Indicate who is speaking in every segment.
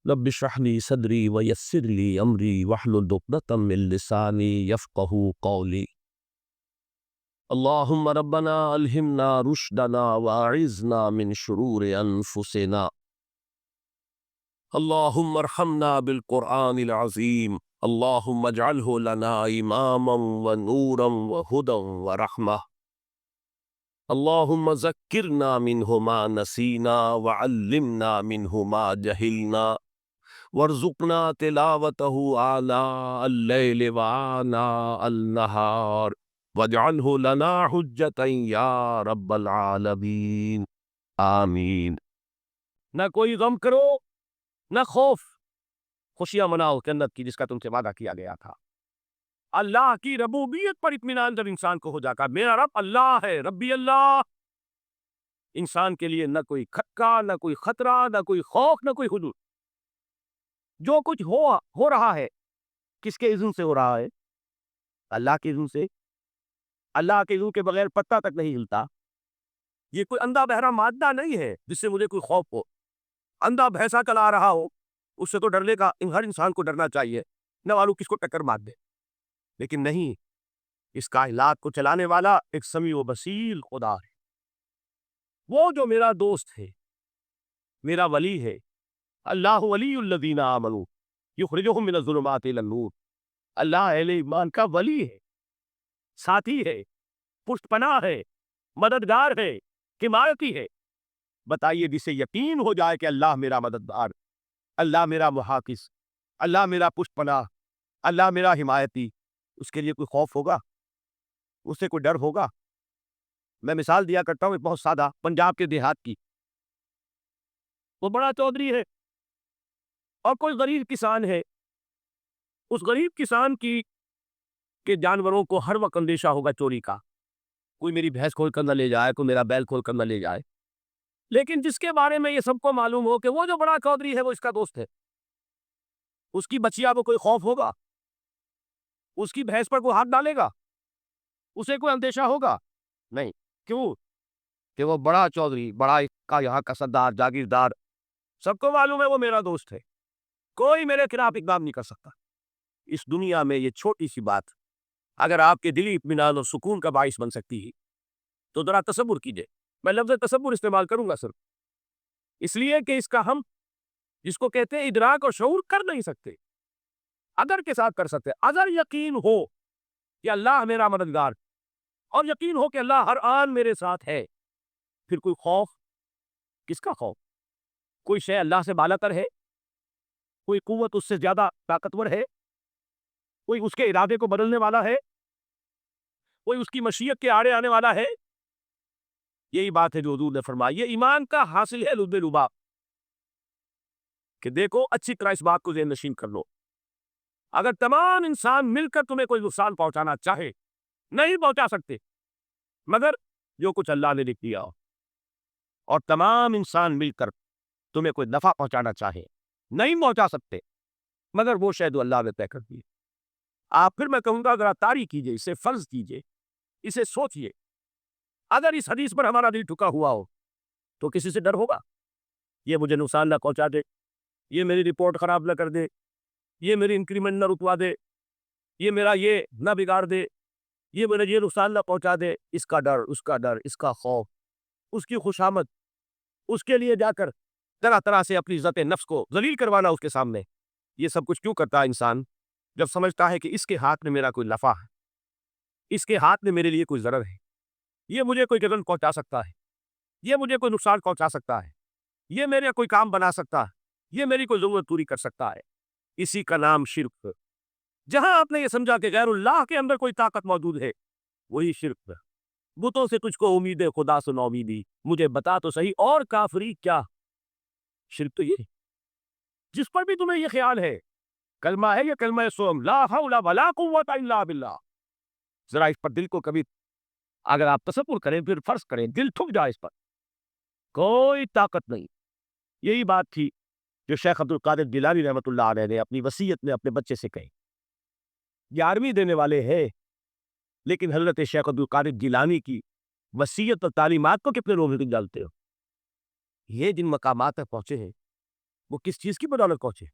Speaker 1: رب اشرح لي صدري ويسر لي امري واحلل عقدة من لساني يفقهوا قولي. اللهم ربنا الهمنا رشدنا واعذنا من شرور انفسنا. اللهم ارحمنا بالقرآن العظيم. اللهم اجعله لنا اماما ونورا وهدى ورحمة. اللهم ذكرنا منه ما نسينا وعلمنا منه ما جهلنا وارزقنا تلاوته آناء الليل وآناء النهار واجعله لنا حجة یا رب العالمین آمین. نہ کوئی غم کرو نہ خوف، خوشیاں مناؤ جنت کی جس کا تم سے وعدہ کیا گیا تھا. اللہ کی ربوبیت پر اطمینان جب انسان کو ہو جاتا، میرا رب اللہ ہے، ربی اللہ، انسان کے لیے نہ کوئی کھٹکا، نہ کوئی خطرہ، نہ کوئی خوف، نہ کوئی حدود. جو کچھ ہو رہا ہے کس کے اذن سے ہو رہا ہے؟ اللہ کے اذن سے. اللہ کے اذن کے بغیر پتہ تک نہیں ہلتا. یہ کوئی اندھا بہرا مادہ نہیں ہے جس سے مجھے کوئی خوف ہو. اندھا بھینسا چلا رہا ہو اس سے تو ڈرنے کا ہر انسان کو ڈرنا چاہیے، نہ معلوم کس کو ٹکر مار دے. لیکن نہیں، اس کائنات کو چلانے والا ایک سمیع و بصیر خدا ہے. وہ جو میرا دوست ہے، میرا ولی ہے. اللہ ولی الذین آمنوا یخرجہم من الظلمات الی النور. اللہ اہل ایمان کا ولی ہے، ساتھی ہے، پشت پناہ ہے، مددگار ہے، حمایتی ہے. بتائیے جسے یقین ہو جائے کہ اللہ میرا مددگار، اللہ میرا محافظ، اللہ میرا پشت پناہ، اللہ میرا حمایتی، اس کے لیے کوئی خوف ہوگا؟ اس سے کوئی ڈر ہوگا؟ میں مثال دیا کرتا ہوں ایک بہت سادہ پنجاب کے دیہات کی. وہ بڑا چودھری ہے اور کوئی غریب کسان ہے. اس غریب کسان کی کہ جانوروں کو ہر وقت اندیشہ ہوگا چوری کا، کوئی میری بھینس کھول کر نہ لے جائے، کوئی میرا بیل کھول کر نہ لے جائے. لیکن جس کے بارے میں یہ سب کو معلوم ہو کہ وہ جو بڑا چودھری ہے وہ اس کا دوست ہے، اس کی بچیا کو کوئی خوف ہوگا؟ اس کی بھینس پر کوئی ہاتھ ڈالے گا؟ اسے کوئی اندیشہ ہوگا؟ نہیں. کیوں؟ کہ وہ بڑا چودھری، بڑا کا یہاں کا سردار، جاگیردار، سب کو معلوم ہے وہ میرا دوست ہے، کوئی میرے خلاف اقدام نہیں کر سکتا. اس دنیا میں یہ چھوٹی سی بات اگر آپ کے دلی اطمینان اور سکون کا باعث بن سکتی ہے تو ذرا تصور کیجئے. میں لفظ تصور استعمال کروں گا صرف اس لیے کہ اس کا ہم جس کو کہتے ہیں ادراک اور شعور کر نہیں سکتے، اگر کے ساتھ کر سکتے. اگر یقین ہو کہ اللہ میرا مددگار اور یقین ہو کہ اللہ ہر آن میرے ساتھ ہے، پھر کوئی خوف؟ کس کا خوف؟ کوئی شے اللہ سے بالا تر ہے؟ کوئی قوت اس سے زیادہ طاقتور ہے؟ کوئی اس کے ارادے کو بدلنے والا ہے؟ کوئی اس کی مشیت کے آڑے آنے والا ہے؟ یہی بات ہے جو حضور نے فرمائی ہے ایمان کا حاصل ہے لب لباب. کہ دیکھو اچھی طرح اس بات کو ذہن نشین کر لو، اگر تمام انسان مل کر تمہیں کوئی نقصان پہنچانا چاہے نہیں پہنچا سکتے مگر جو کچھ اللہ نے لکھ دیا ہو، اور تمام انسان مل کر تمہیں کوئی نفع پہنچانا چاہے نہیں پہنچا سکتے مگر وہ شاید اللہ نے طے کر دی. آپ پھر میں کہوں گا ذرا طاری کیجئے، اسے فرض کیجئے، اسے سوچئے. اگر اس حدیث پر ہمارا دل ٹھکا ہوا ہو تو کسی سے ڈر ہوگا؟ یہ مجھے نقصان نہ پہنچا دے، یہ میری رپورٹ خراب نہ کر دے، یہ میری انکریمنٹ نہ رکوا دے، یہ میرا یہ نہ بگاڑ دے، یہ میرا یہ نقصان نہ پہنچا دے. اس کا ڈر، اس کا خوف، اس کی خوشامد، اس کے لیے جا کر طرح طرح سے اپنی عزت نفس کو ذلیل کروانا اس کے سامنے. یہ سب کچھ کیوں کرتا ہے انسان؟ جب سمجھتا ہے کہ اس کے ہاتھ میں میرا کوئی نفع ہے، اس کے ہاتھ میں میرے لیے کوئی ضرر ہے، یہ مجھے کوئی گرن پہنچا سکتا ہے، یہ مجھے کوئی نقصان پہنچا سکتا ہے، یہ میرے کوئی کام بنا سکتا ہے، یہ میری کوئی ضرورت پوری کر سکتا ہے. اسی کا نام شرک. جہاں آپ نے یہ سمجھا کہ غیر اللہ کے اندر کوئی طاقت موجود ہے وہی شرک. بتوں سے تجھ کو امید ہے خدا سے نومیدی، مجھے بتا تو صحیح اور کافری کیا. شرک تو یہ جس پر بھی تمہیں یہ خیال ہے کلمہ ہے، یہ کلمہ سوم لا حول ولا قوت الا باللہ. ذرا اس پر دل کو کبھی اگر آپ تصور کریں، پھر فرض کریں دل ٹھک جائے، اس پر کوئی طاقت نہیں. یہی بات تھی جو شیخ عبد القادر جیلانی رحمۃ اللہ علیہ نے اپنی وصیت میں اپنے بچے سے کہی. 11ویں دینے والے ہیں لیکن حضرت شیخ عبد القادر جیلانی کی وصیت اور تعلیمات کو کتنے لوگ نہیں جانتے ہو. یہ جن مقامات تک پہنچے ہیں وہ کس چیز کی بدولت پہنچے؟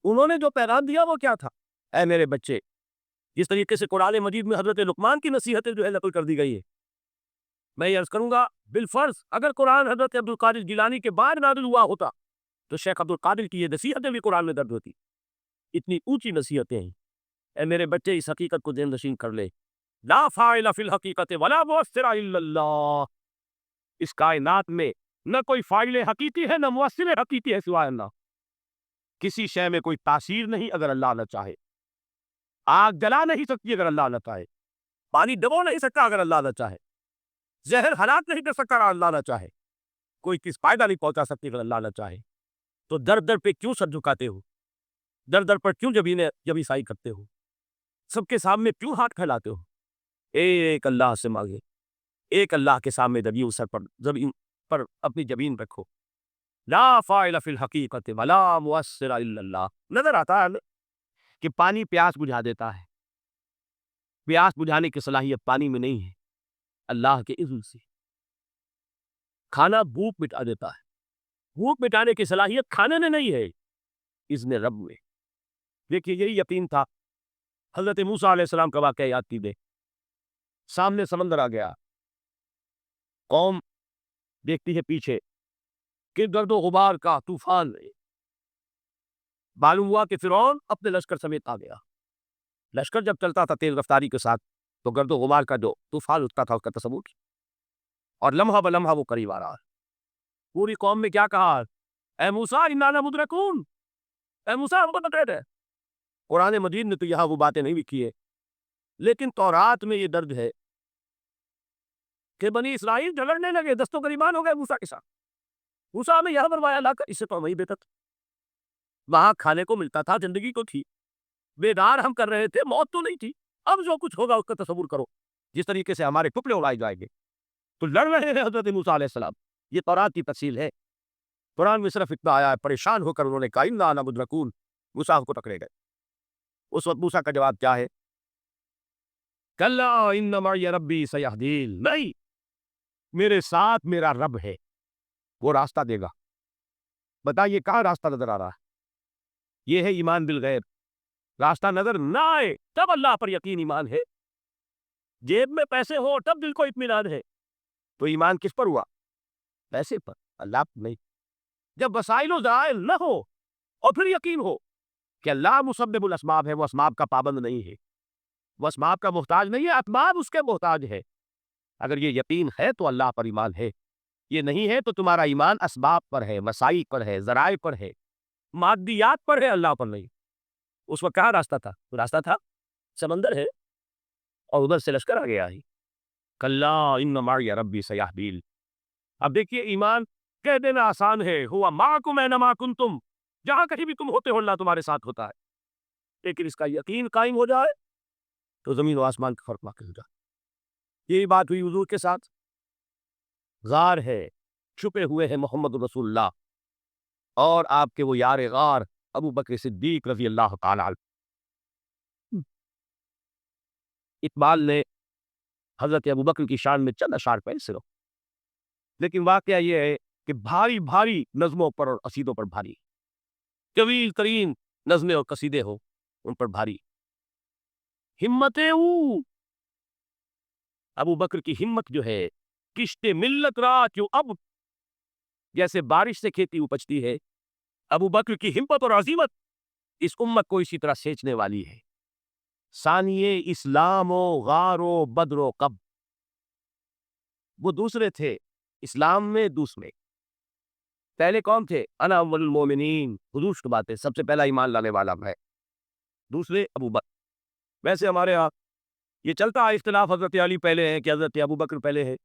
Speaker 1: انہوں نے جو پیغام دیا وہ کیا تھا؟ اے میرے بچے، جس طریقے سے قرآن مجید میں حضرت لقمان کی نصیحتیں جو ہے نقل کر دی گئی ہے، میں یہ عرض کروں گا بالفرض اگر قرآن حضرت عبد القادر جیلانی کے بعد نازل ہوا ہوتا تو شیخ عبد القادر کی یہ نصیحتیں بھی قرآن میں درج ہوتی. اتنی اونچی نصیحتیں ہیں. اے میرے بچے، اس حقیقت کو ذہن نشین کر لے، لا فاعل فی الحقیقت ولا مؤثر الا اللہ. اس کائنات میں نہ کوئی فاعل حقیقی ہے نہ مؤثر حقیقی ہے سوائے اللہ. کسی شے میں کوئی تاثیر نہیں اگر اللہ نہ چاہے. آگ جلا نہیں سکتی اگر اللہ نہ چاہے. پانی ڈبو نہیں سکتا اگر اللہ نہ چاہے. زہر ہلاک نہیں کر سکتا اگر اللہ نہ چاہے. کوئی کس فائدہ نہیں پہنچا سکتی اگر اللہ نہ چاہے. تو در در پہ کیوں سر جھکاتے ہو؟ در در پر کیوں جبیں سائی کرتے ہو؟ سب کے سامنے کیوں ہاتھ پھیلاتے ہو؟ ایک اللہ سے مانگے، ایک اللہ کے سامنے زمین پر اپنی جبین رکھو. لا فاعل فی الحقیقت ولا مؤثر الا اللہ. نظر آتا ہے کہ پانی پیاس بجھا دیتا ہے. پیاس بجھانے کی صلاحیت پانی میں نہیں ہے، اللہ کے اذن سے. کھانا بھوک مٹا دیتا ہے، بھوک مٹانے کی صلاحیت کھانے میں نہیں ہے، اذن رب میں. دیکھیے یہی یقین تھا. حضرت موسیٰ علیہ السلام کا واقعہ یاد کیجیے. سامنے سمندر آ گیا، قوم دیکھتی ہے پیچھے کہ گرد و غبار کا طوفان ہے. معلوم ہوا کہ فرعون اپنے لشکر سمیت آ گیا. لشکر جب چلتا تھا تیز رفتاری کے ساتھ تو گرد و غبار کا جو طوفان اٹھتا تھا اس کا تصور کیا، اور لمحہ بلمحہ وہ قریب آ رہا ہے. پوری قوم میں کیا کہا؟ اے موسیٰ انا لمدرکون، اے موسیٰ ہم کو پکڑ ہے. قرآن مجید نے تو یہاں وہ باتیں نہیں لکھی ہے، لیکن تورات میں یہ درج ہے کہ بنی اسرائیل جھگڑنے لگے، دست و گریبان ہو گئے موسیٰ کے ساتھ. موسیٰ میں یہاں فرمایا لا کر، اس سے تو وہی بہتر. وہاں کھانے کو ملتا تھا، زندگی تو تھی، بیدار ہم کر رہے تھے، موت تو نہیں تھی. اب جو کچھ ہوگا اس کا تصور کرو، جس طریقے سے ہمارے ٹکڑے اڑائے جائیں گے. تو لڑ رہے ہیں حضرت موسیٰ علیہ السلام. یہ تورات کی تفصیل ہے. قرآن میں صرف اتنا آیا ہے، پریشان ہو کر انہوں نے کہا انا لمدرکون، موسیٰ کو پکڑے گئے. اس وقت موسیٰ کا جواب کیا ہے؟ کلا ان معی ربی سیہدین. نہیں، میرے ساتھ میرا رب ہے، وہ راستہ دے گا. بتائیے کہاں راستہ نظر آ رہا ہے؟ یہ ہے ایمان بالغیب. راستہ نظر نہ آئے تب اللہ پر یقین ایمان ہے. جیب میں پیسے ہو تب دل کو اطمینان ہے. تو ایمان کس پر ہوا؟ پیسے پر، اللہ پر نہیں. جب وسائل و ذرائع نہ ہو اور پھر یقین ہو کہ اللہ مسبب الاسباب ہے، وہ اسباب کا پابند نہیں ہے، وہ اسباب کا محتاج نہیں ہے، اسباب اس کے محتاج ہے. اگر یہ یقین ہے تو اللہ پر ایمان ہے. یہ نہیں ہے تو تمہارا ایمان اسباب پر ہے، وسائل پر ہے، ذرائع پر ہے، مادیات پر ہے، اللہ پر نہیں. اس وقت کہاں راستہ تھا؟ راستہ تھا سمندر ہے اور ادھر سے لشکر آ گیا ہے. کلا ان معی ربی سیہدین. اب دیکھیے ایمان کہہ دینا آسان ہے، ہوا معکم اینما کنتم، جہاں کہیں بھی تم ہوتے ہو اللہ تمہارے ساتھ ہوتا ہے. لیکن اس کا یقین قائم ہو جائے تو زمین و آسمان کا فرق واقع ہو جائے. یہی بات ہوئی حضور کے ساتھ. غار ہے، چھپے ہوئے ہیں محمد رسول اللہ اور آپ کے وہ یار غار ابو بکر صدیق رضی اللہ تعالی عنہ. اقبال نے حضرت ابو بکر کی شان میں چند اشعار پڑھے صرف، لیکن واقعہ یہ ہے کہ بھاری بھاری نظموں پر اور قصیدوں پر بھاری، طویل ترین نظمیں اور قصیدے ہو ان پر بھاری. ہمتیں ابو بکر کی ہمت جو ہے، کشت ملت را کیوں اب، جیسے بارش سے کھیتی اپجتی ہے، ابو بکر کی ہمت اور عزیمت اس امت کو اسی طرح سینچنے والی ہے. ثانیے اسلام و غار و بدر و قب، وہ دوسرے تھے اسلام میں دوسرے. پہلے کون تھے؟ انا اول المومنین، حضور کی بات ہے، سب سے پہلا ایمان لانے والا ہے. دوسرے ابو بکر. ویسے ہمارے ہاں یہ چلتا ہے اختلاف، حضرت علی پہلے ہیں کہ حضرت ابو بکر پہلے ہیں،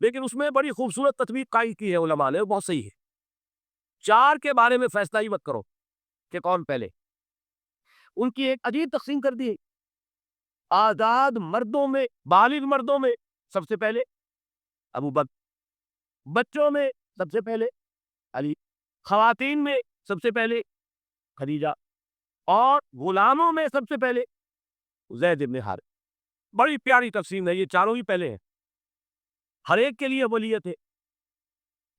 Speaker 1: لیکن اس میں بڑی خوبصورت تطبیق قائم کی ہے علماء نے، بہت صحیح ہے. چار کے بارے میں فیصلہ ہی مت کرو کہ کون پہلے. ان کی ایک عجیب تقسیم کر دی ہے. آزاد مردوں میں، بالغ مردوں میں سب سے پہلے ابو بکر، بچوں میں سب سے پہلے علی، خواتین میں سب سے پہلے خدیجہ، اور غلاموں میں سب سے پہلے زید بن حارث. بڑی پیاری تقسیم ہے، یہ چاروں ہی پہلے ہیں. ہر ایک کے لیے ولیت ہے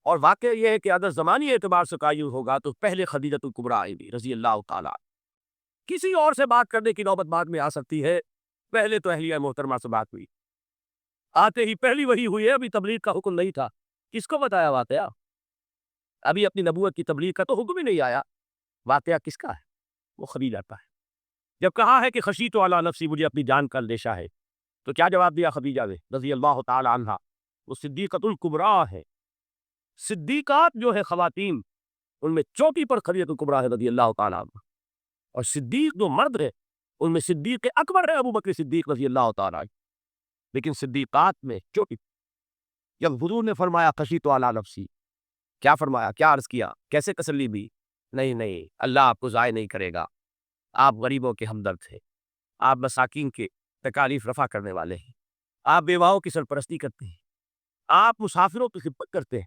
Speaker 1: اور واقعہ یہ ہے کہ اگر زمانی اعتبار سے قائم ہوگا تو پہلے خدیجۃ الکبریٰ آئیں گی رضی اللہ تعالیٰ۔ کسی اور سے بات کرنے کی نوبت بعد میں آ سکتی ہے، پہلے تو اہلیہ محترمہ سے بات ہوئی، آتے ہی پہلی وحی ہوئی ہے، ابھی تبلیغ کا حکم نہیں تھا۔ کس کو بتایا واقعہ؟ ابھی اپنی نبوت کی تبلیغ کا تو حکم ہی نہیں آیا، واقعہ کس کا ہے؟ وہ خدیجہ کا ہے۔ جب کہا ہے کہ خشیت علی نفسی، مجھے اپنی جان کا اندیشہ ہے، تو کیا جواب دیا خدیجہ نے رضی اللہ تعالی عنہا؟ وہ صدیقۃ الکبریٰ ہے۔ صدیقات جو ہے خواتین، ان میں چوٹی پر خدیجۃ الکبریٰ ہے رضی اللہ تعالی عنہ، اور صدیق جو مرد ہے ان میں صدیق اکبر ہے ابو بکر صدیق رضی اللہ تعالی عنہ، لیکن صدیقات میں چوٹی۔ جب حضور نے فرمایا خشیت علی نفسی، کیا فرمایا، کیا عرض کیا، کیسے تسلی دی؟ نہیں، اللہ آپ کو ضائع نہیں کرے گا، آپ غریبوں کے ہمدرد ہیں، آپ مساکین کے تکالیف رفع کرنے والے ہیں، آپ بیواؤں کی سرپرستی کرتے ہیں، آپ مسافروں کی خدمت کرتے ہیں،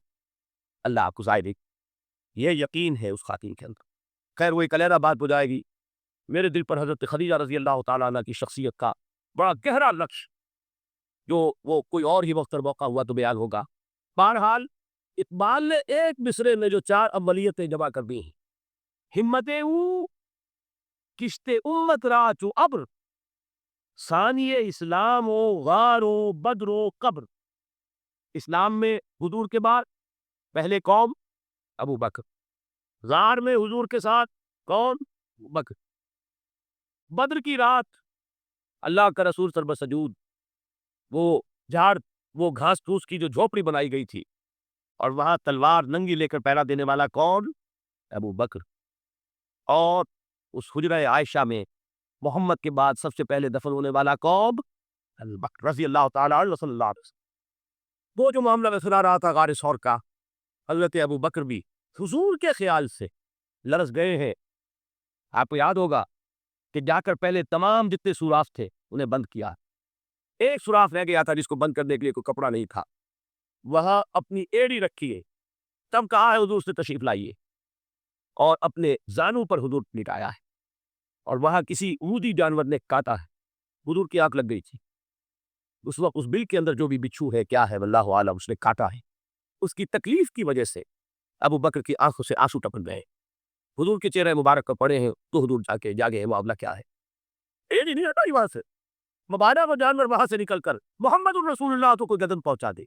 Speaker 1: اللہ آپ کو ضائع نہیں۔ یہ یقین ہے اس خاتون کے اندر۔ خیر، وہ ایک علیحدہ بات ہو جائے گی۔ میرے دل پر حضرت خدیجہ رضی اللہ تعالیٰ عنہ کی شخصیت کا بڑا گہرا نقش، جو وہ کوئی اور ہی وقت اور موقع ہوا تو بیان ہوگا۔ بہرحال اقبال نے ایک مصرے میں جو 4 عملیتیں جمع کر دی ہیں، ہمتیں او کشت امت را چو ابر، ثانی اسلام و غار و بدر و قبر۔ اسلام میں حضور کے بعد پہلے قوم ابو بکر، غار میں حضور کے ساتھ کون؟ ابو بکر، بدر کی رات اللہ کا رسول سر بسجود، وہ جھاڑ، وہ گھاس پھوس کی جو جھوپڑی بنائی گئی تھی، اور وہاں تلوار ننگی لے کر پہرا دینے والا کون؟ ابو بکر۔ اور اس حجرہ عائشہ میں محمد کے بعد سب سے پہلے دفن ہونے والا کون؟ ابو بکر رضی اللہ تعالیٰ عنہ صلی اللہ علیہ وسلم۔ وہ جو معاملہ میں سنا رہا تھا غار ثور کا، حضرت ابو بکر بھی حضور کے خیال سے لرز گئے ہیں۔ آپ کو یاد ہوگا کہ جا کر پہلے تمام جتنے سوراخ تھے انہیں بند کیا، ایک سوراخ رہ گیا تھا جس کو بند کرنے کے لیے کوئی کپڑا نہیں تھا، وہاں اپنی ایڑی رکھیے، تب کہا ہے حضور سے تشریف لائیے، اور اپنے زانوں پر حضور لٹایا ہے، اور وہاں کسی اونودی جانور نے کاٹا ہے، حضور کی آنکھ لگ گئی تھی، اس وقت اس بل کے اندر جو بھی بچھو ہے کیا ہے واللہ عالم، اس نے کاٹا ہے، اس کی تکلیف کی وجہ سے ابو بکر کی آنکھوں سے آنسو ٹپک گئے، حضور کے چہرے مبارک پر پڑے ہیں، تو حضور جا کے جاگے معاملہ کیا ہے، ایڑی نہیں ہٹائی وہاں سے، مبارک وہ جانور وہاں سے نکل کر محمد الرسول اللہ تو کوئی گدن پہنچا دے،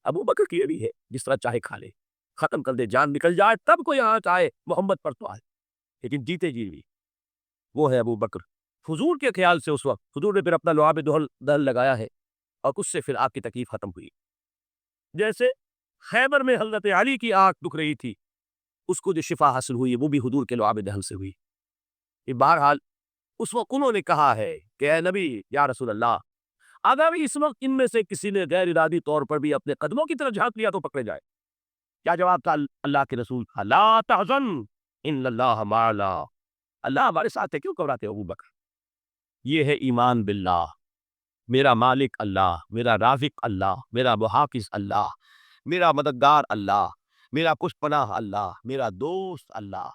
Speaker 1: ابو بکر کی ایڑی ہے، جس طرح چاہے کھا لے، ختم کر دے، جان نکل جائے تب کوئی یہاں چاہے محمد پر تو آئے، لیکن جیتے جی بھی وہ ہے ابو بکر۔ حضور کے خیال سے اس وقت حضور نے پھر اپنا لعاب دہن لگایا ہے، اور اس سے پھر آپ کی تکلیف ختم ہوئی۔ جیسے خیبر میں حضرت علی کی آنکھ دکھ رہی تھی، اس کو جو شفا حاصل ہوئی وہ بھی حضور کے لعاب دہن سے ہوئی۔ یہ بہرحال اس وقت انہوں نے کہا ہے کہ اے نبی یا رسول اللہ، اگر اس وقت ان میں سے کسی نے غیر ارادی طور پر بھی اپنے قدموں کی طرف جھانک لیا تو پکڑے جائے۔ کیا جواب تھا اللہ کے رسول کا؟ لا تحزن ان اللہ معنا، اللہ ہمارے ساتھ ہے، کیوں گھبراتے ہو ابو بکر؟ یہ ہے ایمان باللہ، میرا مالک اللہ، میرا رازق اللہ، میرا محافظ اللہ، میرا مددگار اللہ، میرا کش پناہ اللہ، میرا دوست اللہ۔